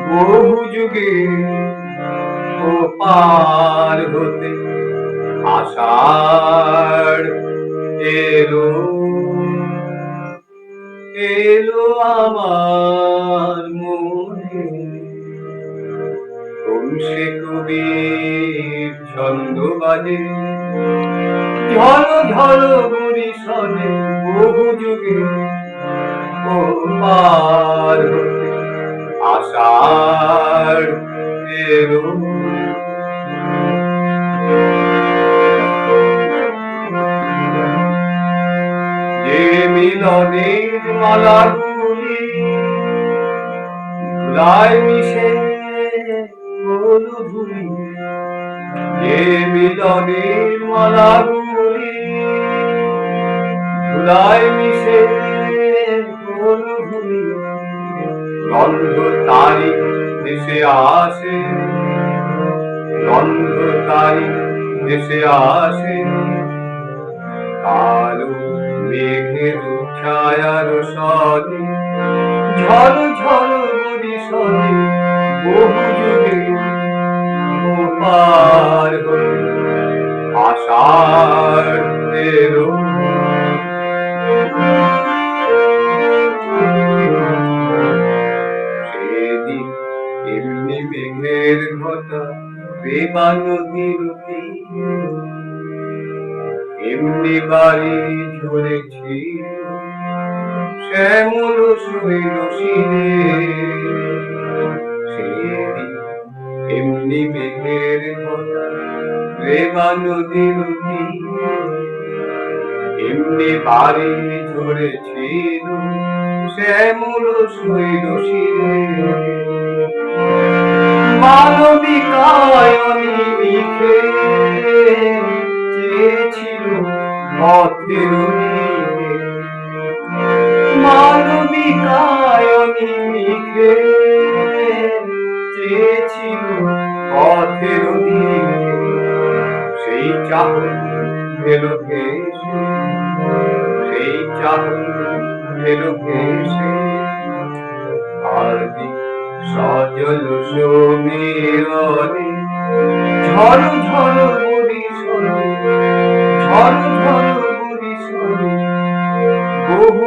বহু যুগে ও পার হতে আষাঢ় এলো, এলো আমার মনে। কোন সে কবির ছন্দ বাজে, ঝল ঝল বরিশালে বহু যুগে ও পার হতে আষাঢ় এলো। যে মিলনের মালাগুলি ধুলায় মিশে হলো ধুলি, যে মিলনের মালাগুলি ধুলায় মিশে হলো ধুলি, গন্ধ তারি ভেসে আসে, গন্ধ তারি ভেসে আসে, কালো মেঘের ছায়ার সনে, ঝল ঝল বরিশালে বহু যুগে ও পার হতে আষাঢ় এলো। সেদিন এমনি মেঘের ঘটা বেবা নদীর তীরে, এমনি বাড়ি ঝরেছি শ্যামল শৈল শিরে। সেদিন এমনি মেঘের ঘটা বেবা নদীর তীরে, এমনি বাড়ি ঝরেছিল শ্যামল শৈল শিরে। মানবিকায়নি লিখে চেয়েছিল পথের দিকে, মানবিকায়নি লিখে চেয়েছিল পথের দিকে। সেই চাহনি এলো ভেসে, সেই চাহনি এলো ভেসে, আজ সজল সমীরণে ঝল ঝল বরিশালে, ঝল ঝল বরিশালে বহু